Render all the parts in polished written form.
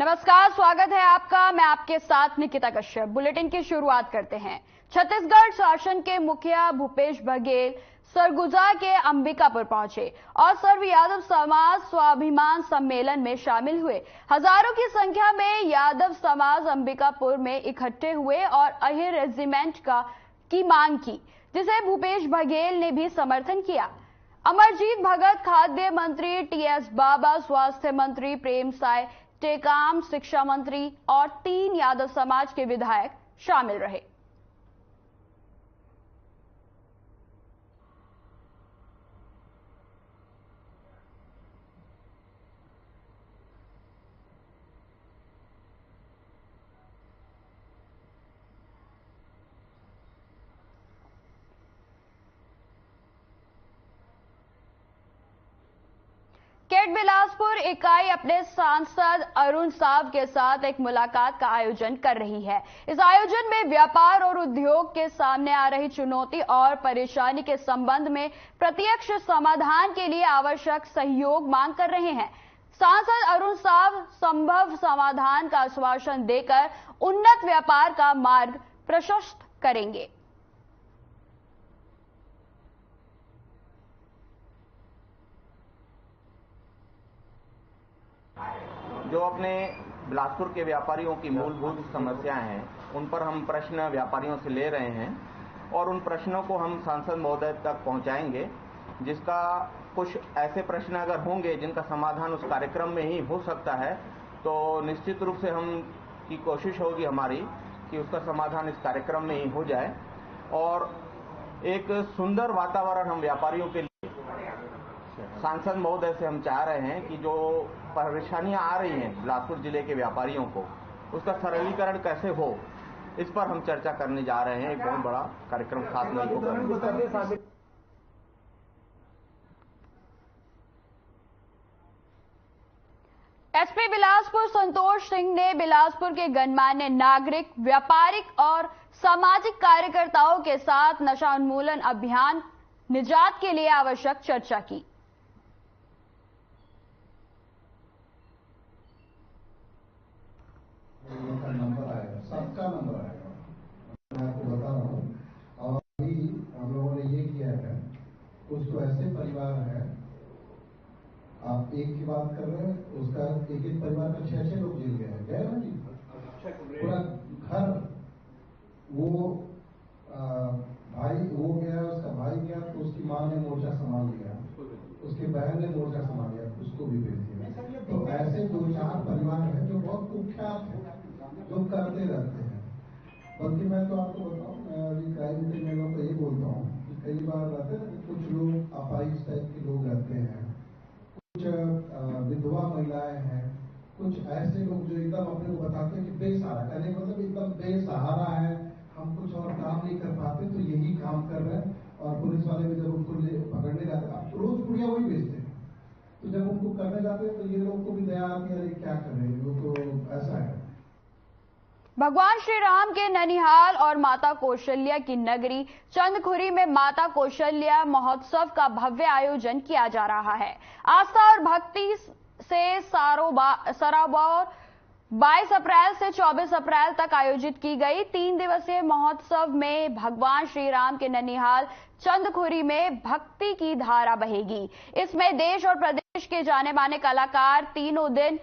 नमस्कार, स्वागत है आपका। मैं आपके साथ निकिता कश्यप। बुलेटिन की शुरुआत करते हैं। छत्तीसगढ़ शासन के मुखिया भूपेश बघेल सरगुजा के अंबिकापुर पहुंचे और सर्व यादव समाज स्वाभिमान सम्मेलन में शामिल हुए। हजारों की संख्या में यादव समाज अंबिकापुर में इकट्ठे हुए और अहिर रेजिमेंट की मांग की, जिसे भूपेश बघेल ने भी समर्थन किया। अमरजीत भगत, खाद्य मंत्री टीएस बाबा, स्वास्थ्य मंत्री प्रेम साय टेकाम, शिक्षा मंत्री और 3 यादव समाज के विधायक शामिल रहे। केट बिलासपुर इकाई अपने सांसद अरुण साव के साथ एक मुलाकात का आयोजन कर रही है। इस आयोजन में व्यापार और उद्योग के सामने आ रही चुनौती और परेशानी के संबंध में प्रत्यक्ष समाधान के लिए आवश्यक सहयोग मांग कर रहे हैं। सांसद अरुण साव संभव समाधान का आश्वासन देकर उन्नत व्यापार का मार्ग प्रशस्त करेंगे। जो अपने बिलासपुर के व्यापारियों की मूलभूत समस्याएं हैं, उन पर हम प्रश्न व्यापारियों से ले रहे हैं और उन प्रश्नों को हम सांसद महोदय तक पहुंचाएंगे। जिसका कुछ ऐसे प्रश्न अगर होंगे जिनका समाधान उस कार्यक्रम में ही हो सकता है, तो निश्चित रूप से हम की कोशिश होगी हमारी कि उसका समाधान इस कार्यक्रम में ही हो जाए और एक सुंदर वातावरण हम व्यापारियों के लिए सांसद महोदय से हम चाह रहे हैं कि जो परेशानियां आ रही हैं बिलासपुर जिले के व्यापारियों को, उसका सरलीकरण कैसे हो, इस पर हम चर्चा करने जा रहे हैं। एक बहुत बड़ा कार्यक्रम 7 मई को करेंगे। एसपी बिलासपुर संतोष सिंह ने बिलासपुर के गणमान्य नागरिक, व्यापारिक और सामाजिक कार्यकर्ताओं के साथ नशा उन्मूलन अभियान निजात के लिए आवश्यक चर्चा की। सबका नंबर आएगा, मैं आपको बता रहा हूँ। और अभी हम लोगों ने ये किया है, कुछ तो ऐसे परिवार हैं, आप एक की बात कर रहे हैं, उसका एक परिवार का 6-6 लोग जेल गए ना जी, पूरा घर। वो भाई वो गया, उसका भाई गया, तो उसकी माँ ने मोर्चा संभाल लिया, उसकी बहन ने मोर्चा संभाल लिया, उसको भी भेज दिया। तो ऐसे 2-4 परिवार हैं जो बहुत कुख्यात हैं, जो करते रहते हैं। बल्कि मैं तो आपको बताऊं, मैं अभी क्राइम के मेलों को ये बोलता हूँ कि कई बार रहते हैं कुछ लोग अपाहिज टाइप के लोग रहते हैं, कुछ विधवा महिलाएं हैं, कुछ ऐसे लोग जो एकदम अपने को बताते हैं कि बेसहारा, कहने मतलब एकदम बेसहारा है, हम कुछ और काम नहीं कर पाते, तो यही काम कर रहे हैं। और पुलिस वाले भी जब उनको पकड़ने जाते हैं, आप रोज पुड़िया वही बेचते हैं, तो जब उनको करने जाते हैं तो ये लोग को भी दया आती है, क्या कर रहे हैं वो, तो ऐसा है। भगवान श्री राम के ननिहाल और माता कौशल्या की नगरी चंदखुरी में माता कौशल्या महोत्सव का भव्य आयोजन किया जा रहा है। आस्था और भक्ति से सराबोर 22 अप्रैल से 24 अप्रैल तक आयोजित की गई 3 दिवसीय महोत्सव में भगवान श्री राम के ननिहाल चंदखुरी में भक्ति की धारा बहेगी। इसमें देश और प्रदेश के जाने माने कलाकार तीनों दिन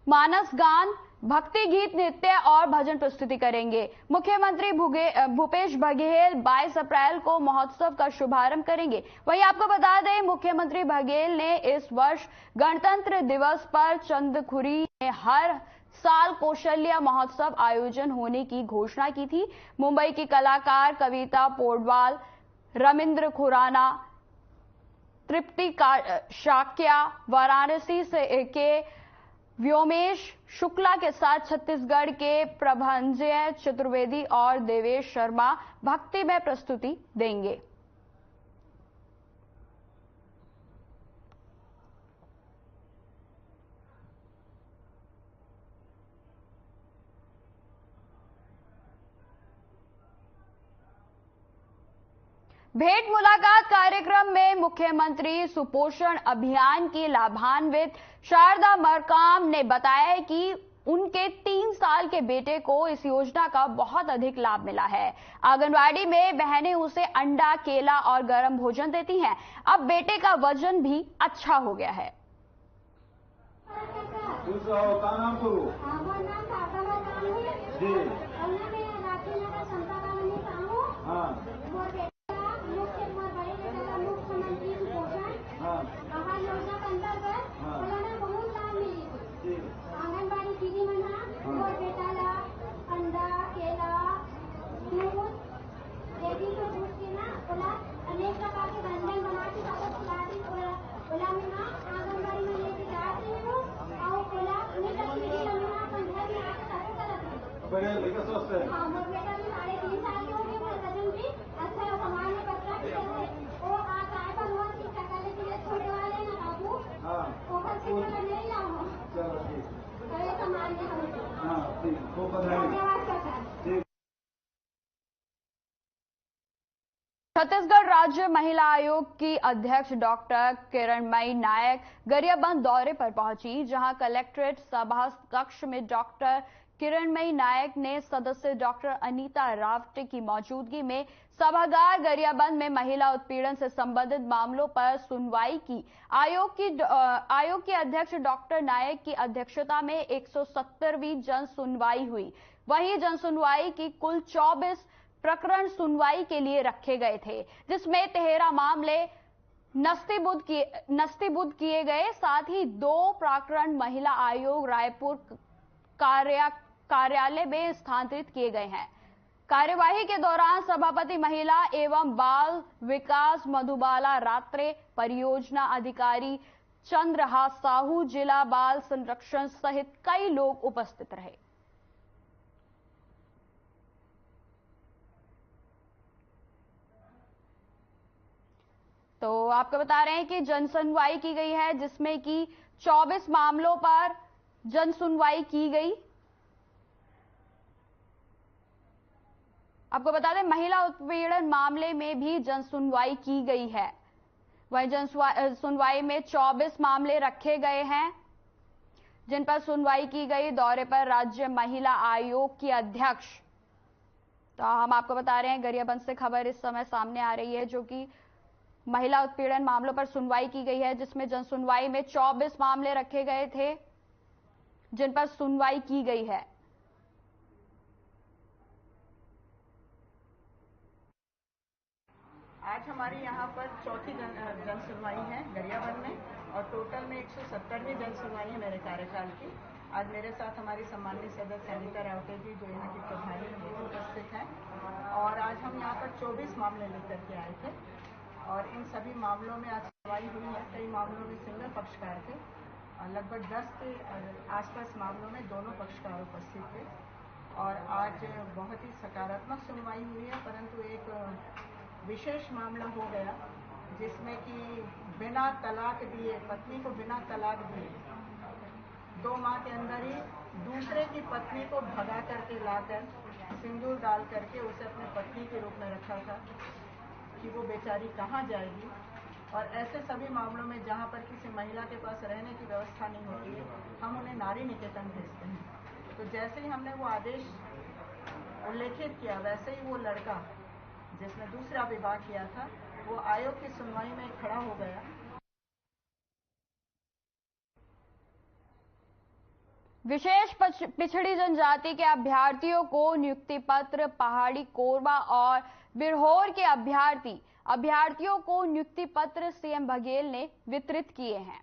मानस गान, भक्ति गीत, नृत्य और भजन प्रस्तुति करेंगे। मुख्यमंत्री भूपेश बघेल 22 अप्रैल को महोत्सव का शुभारंभ करेंगे। वहीं आपको बता दें, मुख्यमंत्री बघेल ने इस वर्ष गणतंत्र दिवस पर चंदखुरी में हर साल कौशल्या महोत्सव आयोजन होने की घोषणा की थी। मुंबई की कलाकार कविता पोडवाल, रविंद्र खुराना, तृप्ति शाक्या, वाराणसी के व्योमेश शुक्ला के साथ छत्तीसगढ़ के प्रभंजय चतुर्वेदी और देवेश शर्मा भक्तिमय प्रस्तुति देंगे। भेंट मुलाकात कार्यक्रम में मुख्यमंत्री सुपोषण अभियान की लाभान्वित शारदा मरकाम ने बताया कि उनके 3 साल के बेटे को इस योजना का बहुत अधिक लाभ मिला है। आंगनवाड़ी में बहनें उसे अंडा, केला और गर्म भोजन देती हैं। अब बेटे का वजन भी अच्छा हो गया है। आंगनबाड़ी दीदी मना और बेटाला अंडा केला दूध देती तो दूध के ना बोला अनेक प्रकार के व्यंजन बना के सबको खिलाती बोला में ना आंगनबाड़ी में लेके जाते हैं वो और बोला उन्हें तस्वीरें लगना 15 दिन आके सबको करते हैं। हाँ वो बेटा भी 3.5 साल के हो गए वो वजन भी अच्छा है सामान्य बच्चा भी है वो आज आए पर वो शिक्षा करने के लिए छोटे वाले ना बाबू वो बस शिक्षा करने ही जाओ। चलो ठीक छत्तीसगढ़ राज्य महिला आयोग की अध्यक्ष डॉक्टर किरणमयी नायक गरियाबंद दौरे पर पहुंची, जहां कलेक्ट्रेट सभा कक्ष में डॉक्टर किरणमयी नायक ने सदस्य डॉक्टर अनीता रावटे की मौजूदगी में सभागार गरियाबंद में महिला उत्पीड़न से संबंधित मामलों पर सुनवाई की। आयोग की अध्यक्ष डॉक्टर नायक की अध्यक्षता में 170वीं जन सुनवाई हुई। वहीं जन सुनवाई की कुल 24 प्रकरण सुनवाई के लिए रखे गए थे, जिसमें 13 मामले नस्तीबुद्ध किए गए। साथ ही 2 प्रकरण महिला आयोग रायपुर कार्यालय में स्थानांतरित किए गए हैं। कार्यवाही के दौरान सभापति महिला एवं बाल विकास मधुबाला रात्रे, परियोजना अधिकारी चंद्रहास साहू, जिला बाल संरक्षण सहित कई लोग उपस्थित रहे। तो आपको बता रहे हैं कि जन सुनवाई की गई है, जिसमें कि 24 मामलों पर जन सुनवाई की गई। आपको बता दें महिला उत्पीड़न मामले में भी जन सुनवाई की गई है। वहीं जन सुनवाई में 24 मामले रखे गए हैं, जिन पर सुनवाई की गई। दौरे पर राज्य महिला आयोग की अध्यक्ष, तो हम आपको बता रहे हैं गरियाबंद से खबर इस समय सामने आ रही है, जो कि महिला उत्पीड़न मामलों पर सुनवाई की गई है, जिसमें जन सुनवाई में 24 मामले रखे गए थे, जिन पर सुनवाई की गई है। आज हमारी यहाँ पर चौथी जन सुनवाई है गरियाबंद में, और टोटल में 170वीं जन सुनवाई है मेरे कार्यकाल की। आज मेरे साथ हमारी सम्मानित सदस्य अनीता रावटे जी, जो यहाँ की प्रभारी हैं, उपस्थित हैं। और आज हम यहाँ पर 24 मामले लेकर के आए थे, और इन सभी मामलों में आज सुनवाई हुई है। कई मामलों में सिंगल पक्षकार थे, लगभग 10 के आसपास मामलों में दोनों पक्षकार उपस्थित थे। और आज बहुत ही सकारात्मक सुनवाई हुई है, परंतु एक विशेष मामला हो गया, जिसमें कि बिना तलाक दिए, पत्नी को बिना तलाक दिए 2 माह के अंदर ही दूसरे की पत्नी को भगा करके लाकर सिंदूर डाल करके उसे अपने पत्नी के रूप में रखा था कि वो बेचारी कहाँ जाएगी। और ऐसे सभी मामलों में जहाँ पर किसी महिला के पास रहने की व्यवस्था नहीं होती है, हम उन्हें नारी निकेतन भेजते हैं। तो जैसे ही हमने वो आदेश उल्लेखित किया, वैसे ही वो लड़का जिसने दूसरा विवाह किया था, वो आयोग की सुनवाई में खड़ा हो गया। विशेष पिछड़ी जनजाति के अभ्यर्थियों को नियुक्ति पत्र, पहाड़ी कोरबा और बिरहोर के अभ्यर्थियों को नियुक्ति पत्र सीएम बघेल ने वितरित किए हैं।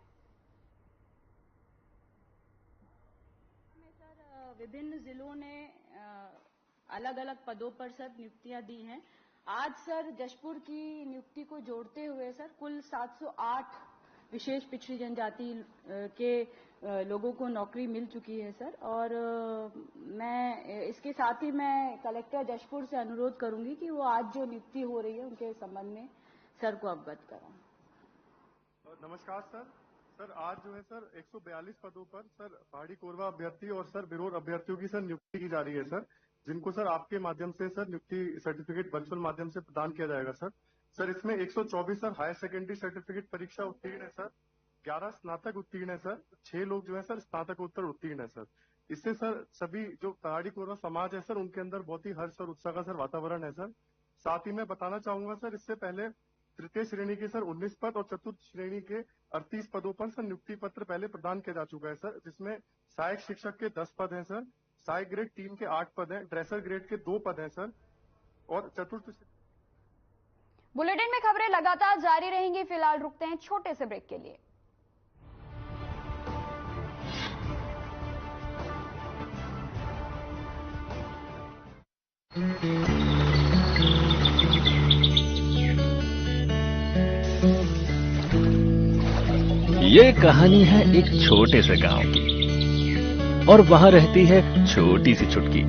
सर, विभिन्न जिलों ने अलग अलग पदों पर सर नियुक्तियां दी हैं। आज सर जशपुर की नियुक्ति को जोड़ते हुए सर कुल 708 विशेष पिछड़ी जनजाति के लोगों को नौकरी मिल चुकी है सर। और मैं इसके साथ ही मैं कलेक्टर जशपुर से अनुरोध करूंगी कि वो आज जो नियुक्ति हो रही है उनके संबंध में सर को अवगत कराएं। नमस्कार सर, आज जो है सर 142 पदों पर सर पहाड़ी कोरबा अभ्यर्थी और सर बिरहोर अभ्यर्थियों की सर नियुक्ति की जा रही है सर, जिनको सर आपके माध्यम से सर नियुक्ति सर्टिफिकेट वर्चुअल माध्यम से प्रदान किया जाएगा सर। सर इसमें 124 सर हायर सेकेंडरी सर्टिफिकेट परीक्षा उत्तीर्ण है सर, 11 स्नातक उत्तीर्ण है सर, 6 लोग जो है सर स्नातकोत्तर उत्तीर्ण है सर। इससे सर सभी जो पहाड़ी कोरवा समाज है सर उनके अंदर बहुत ही हर्ष और उत्साह का सर वातावरण है सर। साथ ही मैं बताना चाहूंगा सर इससे पहले तृतीय श्रेणी के सर 19 पद और चतुर्थ श्रेणी के 38 पदों पर सर नियुक्ति पत्र पहले प्रदान किया जा चुका है सर, जिसमें सहायक शिक्षक के 10 पद हैं सर, सहायक ग्रेड 3 के 8 पद हैं, ड्रेसर ग्रेड के 2 पद हैं सर और चतुर्थ। बुलेटिन में खबरें लगातार जारी रहेंगी, फिलहाल रुकते हैं छोटे से ब्रेक के लिए। ये कहानी है एक छोटे से गांव की और वहां रहती है छोटी सी छुटकी।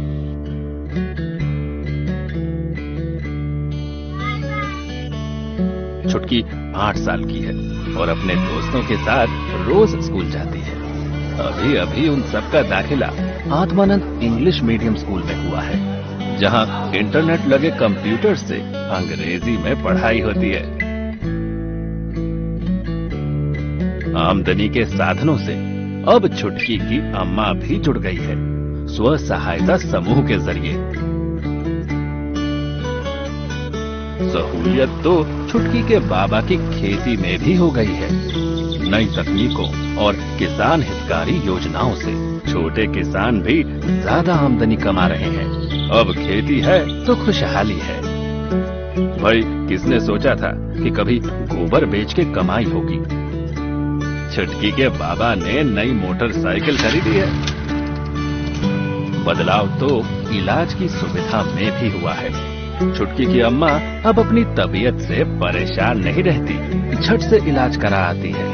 छुटकी 8 साल की है और अपने दोस्तों के साथ रोज स्कूल जाती है। अभी अभी उन सबका दाखिला आत्मानंद इंग्लिश मीडियम स्कूल में हुआ है, जहां इंटरनेट लगे कंप्यूटर से अंग्रेजी में पढ़ाई होती है। आमदनी के साधनों से अब छुटकी की अम्मा भी जुड़ गई है स्व सहायता समूह के जरिए। सहूलियत तो छुटकी के बाबा की खेती में भी हो गई है। नई तकनीकों और किसान हितकारी योजनाओं से छोटे किसान भी ज्यादा आमदनी कमा रहे हैं। अब खेती है तो खुशहाली है। भाई किसने सोचा था कि कभी गोबर बेच के कमाई होगी। छुटकी के बाबा ने नई मोटरसाइकिल खरीदी है। बदलाव तो इलाज की सुविधा में भी हुआ है। छुटकी की अम्मा अब अपनी तबीयत से परेशान नहीं रहती, झट से इलाज करा आती है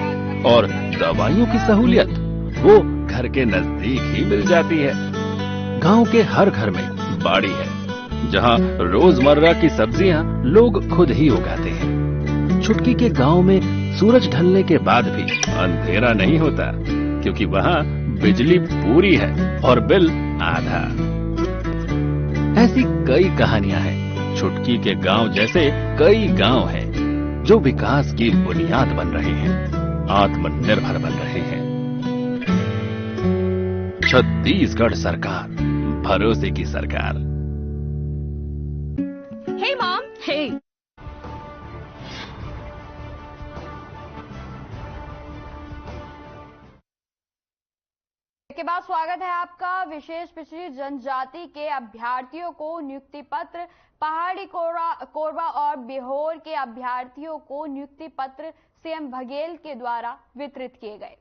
और दवाइयों की सहूलियत वो घर के नजदीक ही मिल जाती है। गांव के हर घर में बाड़ी है, जहां रोजमर्रा की सब्जियां लोग खुद ही उगाते हैं। छुटकी के गांव में सूरज ढलने के बाद भी अंधेरा नहीं होता, क्योंकि वहां बिजली पूरी है और बिल आधा। ऐसी कई कहानियां हैं। छुटकी के गांव जैसे कई गांव हैं जो विकास की बुनियाद बन रहे हैं, आत्मनिर्भर बन रहे हैं। छत्तीसगढ़ सरकार, भरोसे की सरकार। हे मॉम, हे। के बाद स्वागत है आपका। विशेष पिछड़ी जनजाति के अभ्यर्थियों को नियुक्ति पत्र, पहाड़ी कोरवा और बिहोर के अभ्यर्थियों को नियुक्ति पत्र सीएम बघेल के द्वारा वितरित किए गए।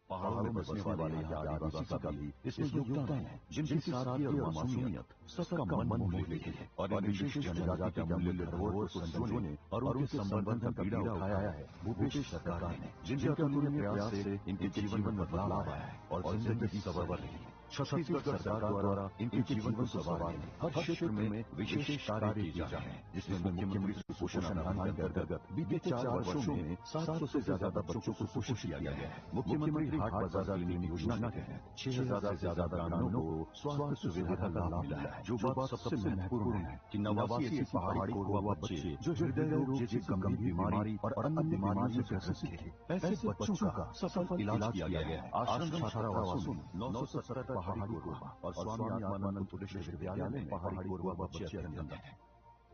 पहाड़ों में बसने वाले यहाँ आदिवासी का भी इसमें योगदान है, जिनकी सादगी और मासूमियत सबका मन मोह लेती है और इन विशेष जनजाति का मूल्य धरोहर को संजोने और उनके संवर्धन का बीड़ा उठाया है भूपेश सरकार ने, जिनके अतुलनीय प्रयास से इनके जीवन में बदलाव आया है और जिंदगी संवर रही है। छत्तीसगढ़ सरकार द्वारा इनके जीवन को संवारने हर क्षेत्र में विशेष कार्य किए जा रहे हैं, जिसमें मुख्यमंत्री सुपोषण अभियान के अंतर्गत बीते 4 वर्षों में 700 से ज्यादा बच्चों को सुपोषित किया गया है। मुख्यमंत्री हाट बाजार क्लिनिक योजना के तहत 6000 से ज्यादा ग्रामीणों को स्वास्थ्य सुविधा का लाभ मिला है। जो बात सबसे महत्वपूर्ण है कि 89 ऐसे पहाड़ी कोरवा बच्चे जो हृदय रोग जैसी गंभीर बीमारी और अन्य बीमारियों से ग्रसित थे, ऐसे बच्चों का सफल इलाज किया गया है। आश्रम छात्रावासों में 970 पहाड़ी कोरवा और स्वामी आत्मानंद पुलिस विश्वविद्यालय में पहाड़ी कोरवा बच्चे अध्ययनरत हैं।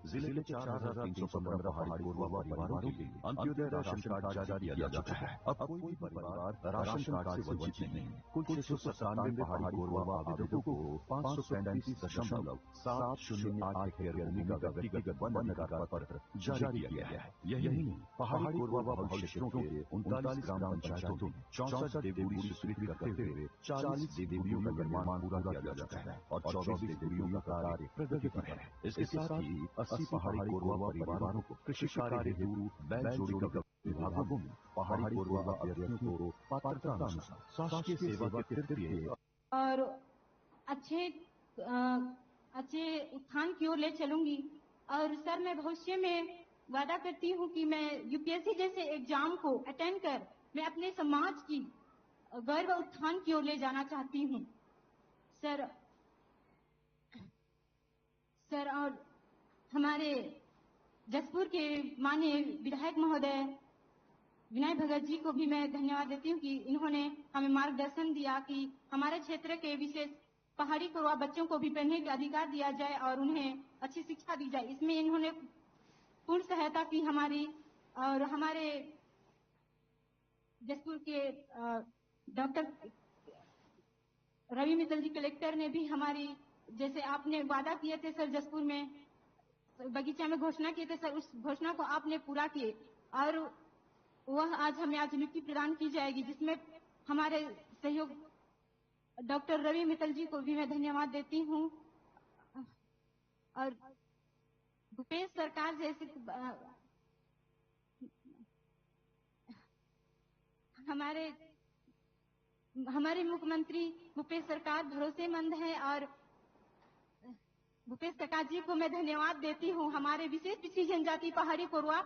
जिले के 4315 पहाड़ी कोरवा परिवारों के लिए अंत्योदय राशन कार्ड जारी किया जा चुका है। अब कोई भी परिवार राशन कार्ड से वंचित नहीं है। कुल 697 पहाड़ी कोरवा आवेदकों को 535.708 हेक्टेयर भूमि का व्यक्तिगत वन अधिकार पत्र जारी किया गया है। यही नहीं, पहाड़ी कोरवा भविष्य क्षेत्रों के 39 ग्राम पंचायतों में 64 देवगुड़ी स्वीकृत करते हुए 40 देवगुड़ियों का निर्माण पूरा किया जा चुका है और 24 देवगुड़ियों का कार्य प्रगति पर है। इसके साथ ही 80 पहाड़ी कोरवा परिवारों को कृषि कार्य हेतु बैल जोड़ी का विभागों में पहाड़ी कोरवा अभ्यर्थियों को पात्रता अनुसार शासकीय सेवा के तृतीय और अच्छे उत्थान की ओर ले चलूंगी। और सर, मैं भविष्य में वादा करती हूँ कि मैं यूपीएससी जैसे एग्जाम को अटेंड कर मैं अपने समाज की गर्व उत्थान की ओर ले जाना चाहती हूँ। सर, सर और हमारे जसपुर के माननीय विधायक महोदय विनय भगत जी को भी मैं धन्यवाद देती हूँ कि इन्होंने हमें मार्गदर्शन दिया कि हमारे क्षेत्र के विशेष पहाड़ी कोरवा बच्चों को भी पढ़ने का अधिकार दिया जाए और उन्हें अच्छी शिक्षा दी जाए। इसमें इन्होंने पूर्ण सहायता की हमारी, और हमारे जसपुर के डॉक्टर रवि मित्तल जी कलेक्टर ने भी हमारी, जैसे आपने वादा किए थे सर जसपुर में बगीचा में घोषणा किए थे सर, उस घोषणा को आपने पूरा किए और वह आज हमें आज नियुक्ति प्रदान की जाएगी, जिसमें हमारे सहयोग डॉक्टर रवि मित्तल जी को भी मैं धन्यवाद देती हूँ। और भूपेश सरकार जैसे हमारे मुख्यमंत्री भूपेश सरकार भरोसेमंद है और भूपेश सरकार जी को मैं धन्यवाद देती हूँ। हमारे विशेष पिछड़ी जनजाति पहाड़ी कोरवा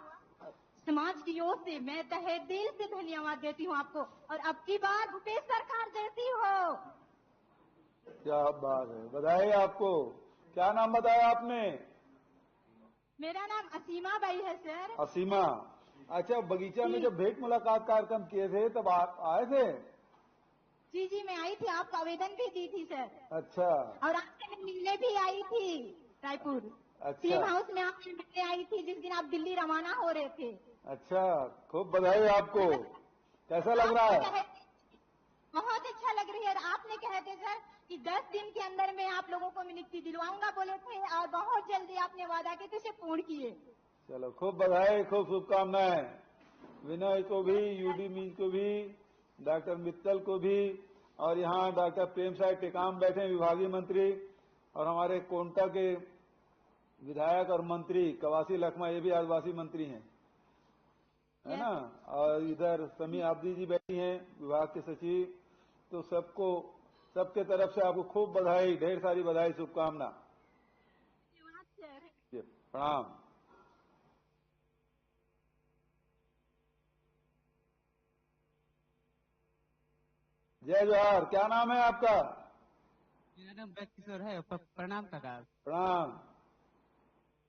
समाज की ओर से मैं तहे दिल से धन्यवाद देती हूँ आपको, और अब की बार भूपेश सरकार जैसी हो। क्या बात है, बधाई आपको। क्या नाम बताया आपने? मेरा नाम असीमा बाई है सर। असीमा, अच्छा बगीचा में जब भेंट मुलाकात कार्यक्रम किए थे तब आप आए थे? जी मैं आई थी, आपको आवेदन भी दी थी सर। अच्छा। और आपसे मैं मिलने भी आई थी रायपुर। अच्छा। सीएम हाउस में आपसे मिलने आई थी जिस दिन आप दिल्ली रवाना हो रहे थे। अच्छा, खूब बधाई आपको। कैसा लग रहा है? बहुत अच्छा लग रही है। आपने कहे थे सर कि 10 दिन के अंदर में आप लोगों को नियुक्ति दिलवाऊंगा बोले थे, और बहुत जल्दी आपने वादा किया, उसे पूर्ण किए। चलो खूब बधाई, खूब शुभकामनाएं। विनय को भी, यूडी मीज को भी, डॉक्टर मित्तल को भी, और यहाँ डॉक्टर प्रेम साय टेकाम बैठे विभागीय मंत्री, और हमारे कोंटा के विधायक और मंत्री कवासी लखमा, ये भी आदिवासी मंत्री हैं, है ना। और इधर समी आब्दी जी बैठी हैं विभाग के सचिव। तो सबको, सबके तरफ से आपको खूब बधाई, ढेर सारी बधाई, शुभकामना। प्रणाम। जय जोहार। क्या नाम है आपका? मेरा नाम ब्रज किशोर है। प्रणाम काका। प्रणाम।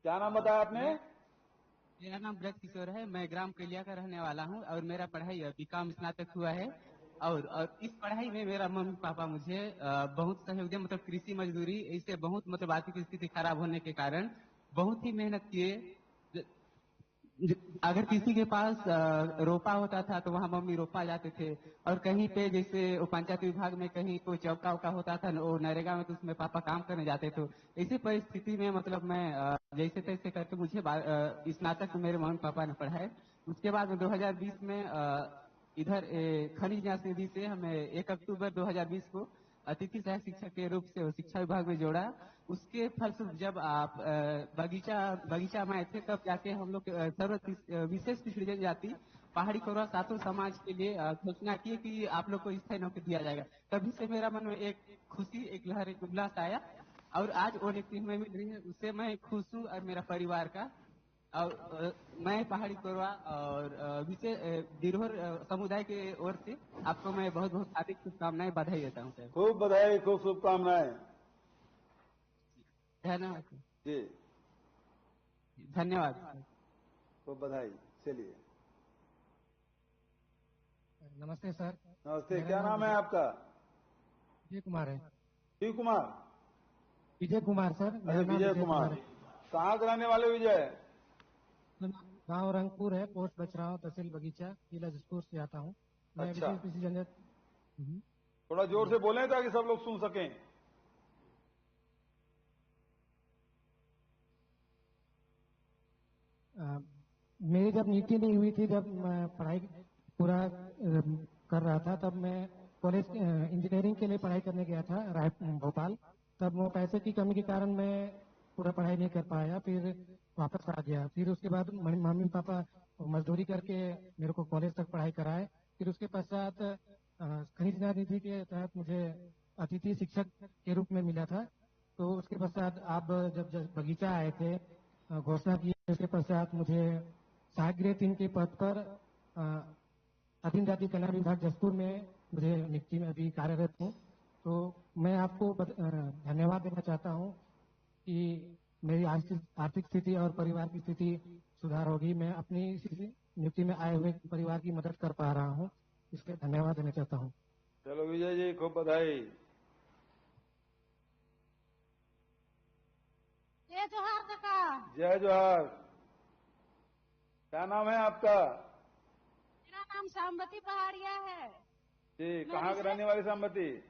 क्या नाम बताया आपने? मेरा नाम ब्रज किशोर है। मैं ग्राम कैलिया का रहने वाला हूँ और मेरा पढ़ाई बीकॉम स्नातक हुआ है। और इस पढ़ाई में मेरा मम्मी पापा मुझे बहुत सहयोग दिया, मतलब कृषि मजदूरी, इससे बहुत मतलब आर्थिक स्थिति खराब होने के कारण बहुत ही मेहनत किए। अगर किसी के पास रोपा होता था तो वहाँ मम्मी रोपा जाते थे, और कहीं पे जैसे पंचायत विभाग में कहीं कोई चौका उका होता था वो नरेगा में, तो उसमें पापा काम करने जाते थे। इसी परिस्थिति में मतलब मैं जैसे तैसे करके मुझे स्नातक मेरे मम्मी पापा ने पढ़ाए। उसके बाद 2020 में इधर खनिज न्यास निधि से हमें 1 अक्टूबर 2020 को अतिथि सहायक शिक्षक के रूप से शिक्षा विभाग में जोड़ा। उसके फलस्वरूप जब आप बगीचा में आए थे तब जाके हम लोग विशेष पिछड़ी जनजाति पहाड़ी कोरवा सातों समाज के लिए घोषणा की कि आप लोग को स्थायी नौकरी दिया जाएगा। तभी से मेरा मन में एक खुशी, एक लहर, एक उल्लास आया, और आज वो नियुक्ति हमें मिल रही है, उससे मैं खुश हूँ और मेरा परिवार का। और मैं पहाड़ी कोरवा और विशेष दिरहोर समुदाय के ओर से आपको मैं बहुत बहुत हार्दिक शुभकामनाएं, बधाई देता हूँ सर। खूब बधाई, खूब शुभकामनाएं। धन्यवाद जी, धन्यवाद। खूब बधाई। चलिए, नमस्ते सर। नमस्ते। क्या नाम है आपका? विजय कुमार है। शिव कुमार? विजय कुमार सर। अरे विजय कुमार, कहाँ के रहने वाले विजय? गांव रंगपुर है, पोस्ट बचराव, तहसील बगीचा, जिला जसपुर से आता हूँ मैं। अच्छा। विशेष पिछड़ी जनजाति। थोड़ा जोर से बोलें ताकि सब लोग सुन सकें। मेरी जब नियुक्ति नहीं हुई थी, जब मैं पढ़ाई पूरा कर रहा था, तब मैं कॉलेज इंजीनियरिंग के लिए पढ़ाई करने गया था भोपाल। तब वो पैसे की कमी के कारण मैं पूरा पढ़ाई नहीं कर पाया, फिर वापस आ गया। फिर उसके बाद मम्मी पापा मजदूरी करके मेरे को कॉलेज तक पढ़ाई कराए। फिर उसके पश्चात खनिज निधि के तहत मुझे अतिथि शिक्षक के रूप में मिला था। तो उसके पश्चात आप जब बगीचा आए थे, घोषणा की, उसके पश्चात मुझे सहायक गृह 3 के पद पर आदिम जाति कल्याण विभाग जसपुर में मुझे नियुक्ति में अभी कार्यरत हूँ। तो मैं आपको धन्यवाद देना चाहता हूँ कि मेरी आर्थिक स्थिति और परिवार की स्थिति सुधार होगी। मैं अपनी नियुक्ति में आए हुए परिवार की मदद कर पा रहा हूँ, इसलिए धन्यवाद देना चाहता हूँ। चलो विजय जी, खूब बधाई। जय जोहार काका। जय जोहार। क्या नाम है आपका? मेरा नाम सामवती पहाड़िया है। जी, कहाँ के रहने वाली सामवती?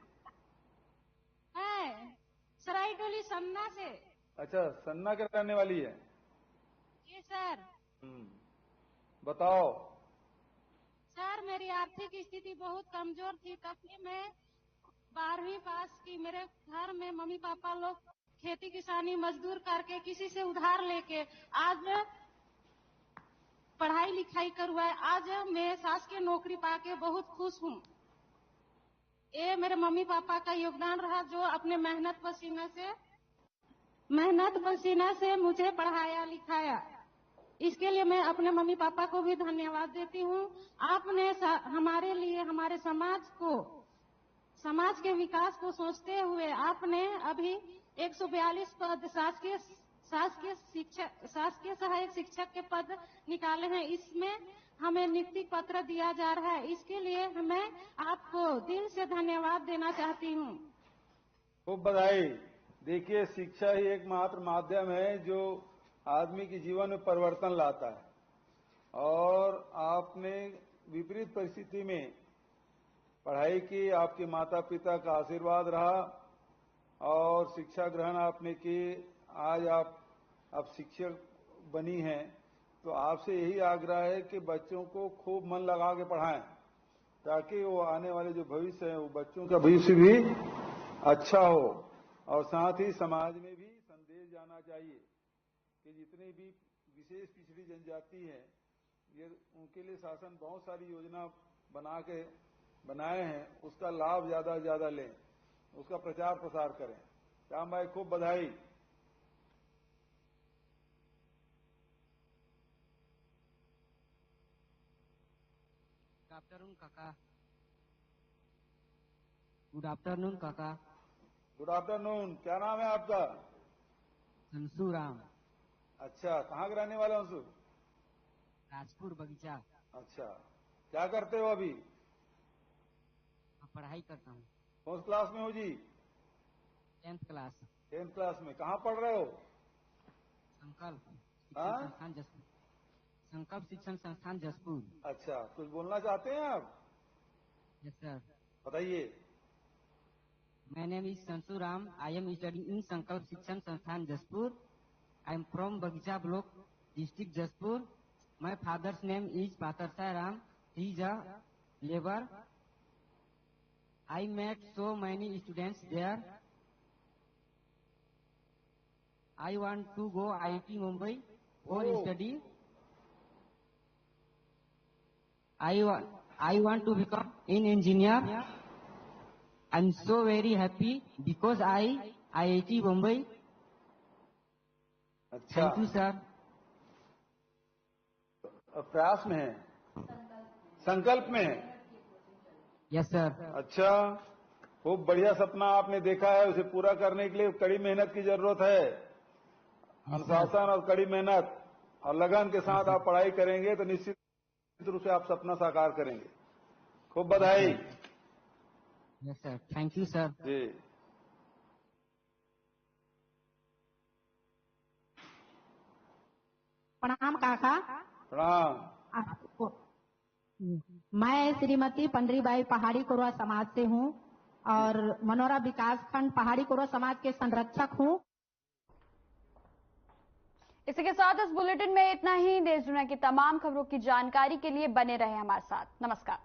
है सरायटोली सन्ना से। अच्छा, सन्ना के रहने वाली है। जी सर। बताओ। सर, मेरी आर्थिक स्थिति बहुत कमजोर थी, तभी मैं 12वीं पास की। मेरे घर में मम्मी पापा लोग खेती किसानी मजदूर करके किसी से उधार लेके आज पढ़ाई लिखाई करवाए। आज मैं शासकीय नौकरी पाके बहुत खुश हूँ। ये मेरे मम्मी पापा का योगदान रहा, जो अपने मेहनत पसीना से मुझे पढ़ाया लिखाया। इसके लिए मैं अपने मम्मी पापा को भी धन्यवाद देती हूँ। आपने हमारे लिए, हमारे समाज के विकास को सोचते हुए आपने अभी 142 पद शासकीय सहायक शिक्षक के पद निकाले हैं। इसमें हमें नियुक्ति पत्र दिया जा रहा है। इसके लिए मैं आपको दिल से धन्यवाद देना चाहती हूँ। खूब बधाई। देखिए, शिक्षा ही एकमात्र माध्यम है जो आदमी के जीवन में परिवर्तन लाता है, और आपने विपरीत परिस्थिति में पढ़ाई की, आपके माता पिता का आशीर्वाद रहा और शिक्षा ग्रहण आपने की। आज आप अब शिक्षक बनी हैं, तो आपसे यही आग्रह है कि बच्चों को खूब मन लगा के पढ़ाएं, ताकि वो आने वाले जो भविष्य है, वो बच्चों का भविष्य भी अच्छा हो। और साथ ही समाज में भी संदेश जाना चाहिए कि जितनी भी विशेष पिछड़ी जनजाति है, ये उनके लिए शासन बहुत सारी योजना बनाए हैं, उसका लाभ ज्यादा से ज्यादा लें, उसका प्रचार प्रसार करें। श्याम भाई, खूब बधाई। गुड आफ्टरनून काका। Good afternoon. क्या नाम है आपका? संसू राम। अच्छा, कहाँ के रहने वाले अंशु? राजपुर बगीचा। अच्छा, क्या करते हो अभी? पढ़ाई करता हूँ। कौन क्लास में हो जी? 10th class. 10th क्लास में। कहाँ पढ़ रहे हो? संकल्प शिक्षण संस्थान जसपुर। संकल्प शिक्षण संस्थान जसपुर। अच्छा, कुछ बोलना चाहते हैं आप? Yes sir. बताइए। My name is Sansu Ram. I am studying in Sankalp Shikshan Sansthan Jaspur. I am from Bagicha Block, District Jaspur. My father's name is Patarsai Ram. He is a labor. I met so many students there. I want to go IIT Mumbai for study. I want to become an engineer. I'm so very happy because IIT Mumbai. अच्छा, thank you sir. प्रयास में है, संकल्प में है। Yes sir. अच्छा, खूब बढ़िया सपना आपने देखा है। उसे पूरा करने के लिए कड़ी मेहनत की जरूरत है। अनुशासन और कड़ी मेहनत और लगन के साथ आप पढ़ाई करेंगे तो निश्चित रूप से आप सपना साकार करेंगे। खूब बधाई। Yes sir, thank you sir. जी। प्रणाम काका। प्रणाम। मैं श्रीमती पंडरीबाई पहाड़ी कोरवा समाज से हूँ और मनोरा विकास खंड पहाड़ी कोरवा समाज के संरक्षक हूँ। इसी के साथ इस बुलेटिन में इतना ही। देश दुनिया की तमाम खबरों की जानकारी के लिए बने रहे हमारे साथ। नमस्कार।